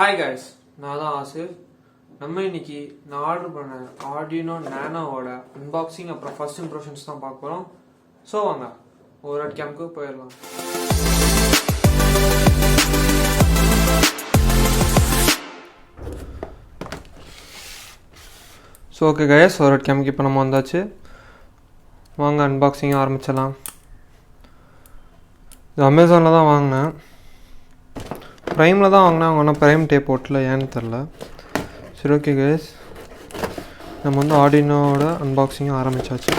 Hi guys, நான் தான் ஆசிஃப். நம்ம இன்னைக்கு நான் ஆர்டர் பண்ண Arduino Nano ஓட அன்பாக்சிங் அப்புறம் ஃபர்ஸ்ட் இம்ப்ரெஷன்ஸ் தான் பார்க்க போறோம். ஸோ வாங்க ஒரு கேம்க்கு போயிடலாம். ஸோ ஓகே கைஸ், ஒரு கேம்க்கு இப்போ நம்ம வந்தாச்சு. வாங்க அன்பாக்சிங் ஆரம்பிச்சிடலாம். இது அமேசானில் தான் வாங்கினேன். ப்ரைமில் தான் வாங்கினேன். அவங்க ஒன்றும் ப்ரைம் டேப் போட்டல, ஏன்னு தெரில. சரி ஓகே கைஸ், நம்ம வந்து ஆர்டினோட அன்பாக்சிங் ஆரம்பித்தாச்சு.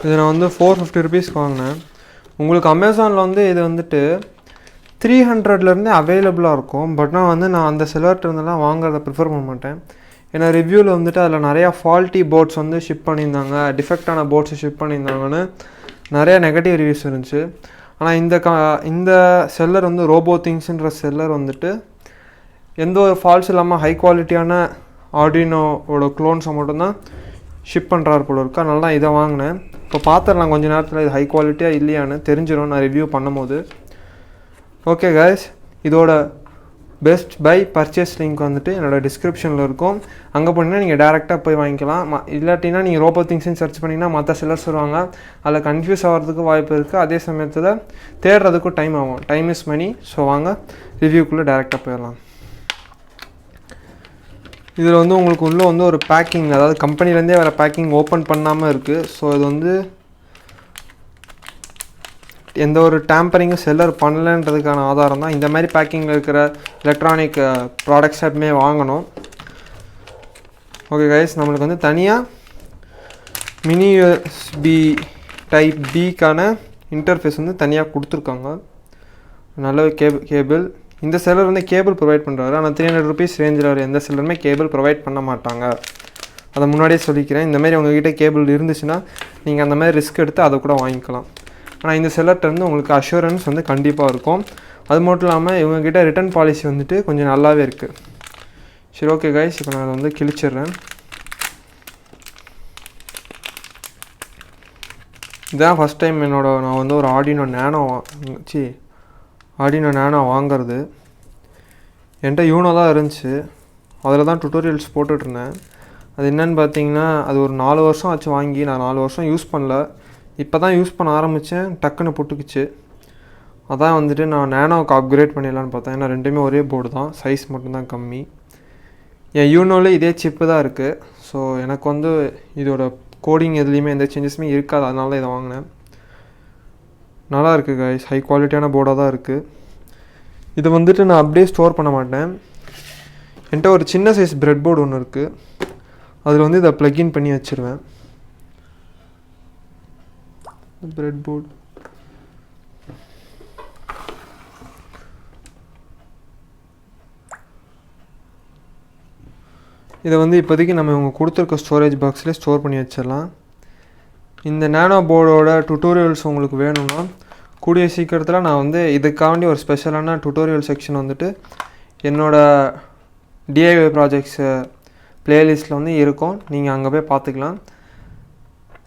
இது நான் வந்து 450 ருபீஸ்க்கு வாங்கினேன். உங்களுக்கு அமேசானில் வந்து இது வந்துட்டு 300லேருந்தே அவைலபிளாக இருக்கும். பட் நான் அந்த சில்வர்ட்டு இருந்தெல்லாம் வாங்குறத ப்ரிஃபர் பண்ண மாட்டேன். ஏன்னா ரிவ்யூவில் வந்துட்டு அதில் நிறையா ஃபால்ட்டி போர்ட்ஸ் வந்து ஷிப் பண்ணியிருந்தாங்க, டிஃபெக்டான போர்ட்ஸை ஷிப் பண்ணியிருந்தாங்கன்னு நிறையா நெகட்டிவ் ரிவ்யூஸ் இருந்துச்சு. ஆனால் இந்த செல்லர் வந்து ரோபோ திங்ஸ்ன்ற செல்லர் வந்துட்டு எந்த ஒரு ஃபால்ட்ஸ் இல்லாமல் ஹை குவாலிட்டியான ஆர்டினோவோட க்ளோன்ஸை மட்டும்தான் ஷிப் பண்ணுறாரு போல இருக்கு. அதனால தான் இதை வாங்கினேன். இப்போ பார்த்துடலாம் கொஞ்சம் நேரத்தில் இது ஹை குவாலிட்டியாக இல்லையான்னு தெரிஞ்சிடும் நான் ரிவ்யூ பண்ணும்போது. ஓகே கைஸ், இதோட பெஸ்ட் பை பர்ச்சேஸ் லிங்க் வந்துட்டு என்னோடய டிஸ்கிரிப்ஷனில் இருக்கும். அங்கே போனீங்கன்னா நீங்கள் டேரெக்டாக போய் வாங்கிக்கலாம். இல்லாட்டினா நீங்கள் ரோபோ திங்ஸ்ன்னு சர்ச் பண்ணிங்கன்னா மற்ற செல்லர்ஸ் வருவாங்க. அதில் கன்ஃபியூஸ் ஆகிறதுக்கு வாய்ப்பு இருக்குது. அதே சமயத்தில் தேடுறதுக்கும் டைம் ஆகும். Time is money. ஸோ வாங்க ரிவ்யூக்குள்ளே டேரெக்டாக போயிடலாம். இதில் வந்து உங்களுக்கு உள்ளே வந்து ஒரு பேக்கிங், அதாவது கம்பெனிலேருந்தே வேறு பேக்கிங் ஓப்பன் பண்ணாமல் இருக்குது. ஸோ இது வந்து எந்த ஒரு டேம்பரிங்கும் செல்லர் பண்ணலன்றதுக்கான ஆதாரம் தான். இந்த மாதிரி பேக்கிங்கில் இருக்கிற எலக்ட்ரானிக் ப்ராடக்ட்ஸ் எப்பவுமே வாங்கணும். ஓகே கைஸ், நம்மளுக்கு வந்து தனியாக மினி USB டைப் பிக்கான இன்டர்ஃபேஸ் வந்து தனியாக கொடுத்துருக்காங்க. நல்ல கேபிள். இந்த செல்லர் வந்து கேபிள் ப்ரொவைட் பண்ணுறாரு. ஆனால் 300 ருபீஸ் ரேஞ்சில் வர எந்த செல்லருமே கேபிள் ப்ரொவைட் பண்ண மாட்டாங்க. அதை முன்னாடியே சொல்லிக்கிறேன். இந்தமாதிரி உங்கள்கிட்ட கேபிள் இருந்துச்சுன்னா நீங்கள் அந்த மாதிரி ரிஸ்க் எடுத்து அதை கூட வாங்கிக்கலாம். ஆனால் இந்த செல்லர்கிட்ட உங்களுக்கு அஷூரன்ஸ் வந்து கண்டிப்பாக இருக்கும். அது மட்டும் இல்லாமல் இவங்ககிட்ட ரிட்டர்ன் பாலிசி வந்துட்டு கொஞ்சம் நல்லாவே இருக்குது. சரி ஓகே கைஸ், இப்போ நான் அதை வந்து கிழிச்சிட்றேன். இதுதான் ஃபஸ்ட் டைம் நான் வந்து ஒரு ஆர்டினோ நேனோ வாங்கிறது. என்கிட்ட யூனோ தான் இருந்துச்சு. அதில் தான் டுட்டோரியல்ஸ் போட்டுட்ருந்தேன். அது என்னென்னு பார்த்தீங்கன்னா, அது ஒரு 4 வருஷம் ஆச்சு வாங்கி. நான் 4 வருஷம் யூஸ் பண்ணல. இப்போ தான் யூஸ் பண்ண ஆரம்பித்தேன். டக்குன்னு பொட்டுக்குச்சு. அதான் வந்துட்டு நான் நேனோவுக்கு அப்கிரேட் பண்ணிடலான்னு பார்த்தேன். ஏன்னா ரெண்டுமே ஒரே போர்டு தான், சைஸ் மட்டும்தான் கம்மி. என் யூனோவில் இதே சிப்பு தான் இருக்குது. ஸோ எனக்கு வந்து இதோட கோடிங் எதுலேயுமே எந்த சேஞ்சஸுமே இருக்காது. அதனால தான் இதை வாங்கினேன். நல்லா இருக்குது கைஸ், ஹை குவாலிட்டியான போர்டாக தான் இருக்குது. இதை வந்துட்டு நான் அப்படியே ஸ்டோர் பண்ண மாட்டேன். என்கிட்ட ஒரு சின்ன சைஸ் பிரெட் போர்டு ஒன்று இருக்குது. அதில் வந்து இதை ப்ளக்இன் பண்ணி வச்சுருவேன். பிரெட் போர்டு இதை வந்து இப்போதைக்கு நம்ம இவங்க கொடுத்துருக்க ஸ்டோரேஜ் பாக்ஸில் ஸ்டோர் பண்ணி வச்சிடலாம். இந்த நேனோ போர்டோட டுட்டோரியல்ஸ் உங்களுக்கு வேணும்னா கூடிய சீக்கிரத்தில் நான் வந்து இதுக்காண்டி ஒரு ஸ்பெஷலான டுட்டோரியல் செக்ஷன் வந்துட்டு என்னோடய DIY ப்ராஜெக்ட்ஸ் ப்ளேலிஸ்ட்டில் வந்து இருக்கும். நீங்கள் அங்கே போய் பார்த்துக்கலாம்.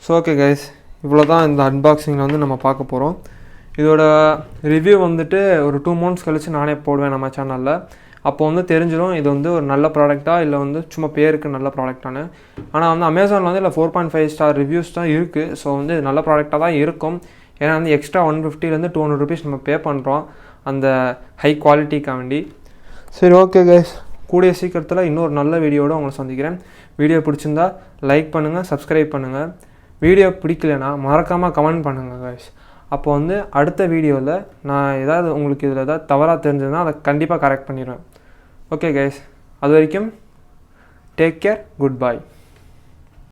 ஸோ ஓகே கைஸ், இவ்வளோ தான் இந்த அன்பாக்சிங்கில் வந்து நம்ம பார்க்க போகிறோம். இதோட ரிவ்யூ வந்துட்டு ஒரு 2 months கழித்து நானே போடுவேன் நம்ம சேனலில். அப்போ வந்து தெரிஞ்சிடும் இது வந்து ஒரு நல்ல ப்ராடக்டாக இல்லை வந்து சும்மா பேருக்கு நல்ல ப்ராடக்டானு. ஆனால் வந்து அமேசானில் வந்து இல்லை 4.5 ஸ்டார் ரிவ்யூஸ் தான் இருக்குது. ஸோ வந்து இது நல்ல ப்ராடக்டாக தான் இருக்கும். ஏன்னா வந்து எக்ஸ்ட்ரா 150லேருந்து 200 ருபீஸ் நம்ம பே பண்ணுறோம் அந்த ஹை குவாலிட்டிக்காண்டி. சரி ஓகே கைஸ், கூடிய சீக்கிரத்தில் இன்னொரு நல்ல வீடியோடு உங்களை சந்திக்கிறேன். வீடியோ பிடிச்சிருந்தா லைக் பண்ணுங்கள், சப்ஸ்கிரைப் பண்ணுங்கள். வீடியோ பிடிக்கலைன்னா மறக்காமல் கமெண்ட் பண்ணுங்கள் கைஸ். அப்போ வந்து அடுத்த வீடியோவில் நான் ஏதாவது உங்களுக்கு இதில் ஏதாவது தவறாக தெரிஞ்சதுன்னா அதை கண்டிப்பாக கரெக்ட் பண்ணிடுவேன். ஓகே கைஸ், அது வரைக்கும் டேக் கேர், குட் பை.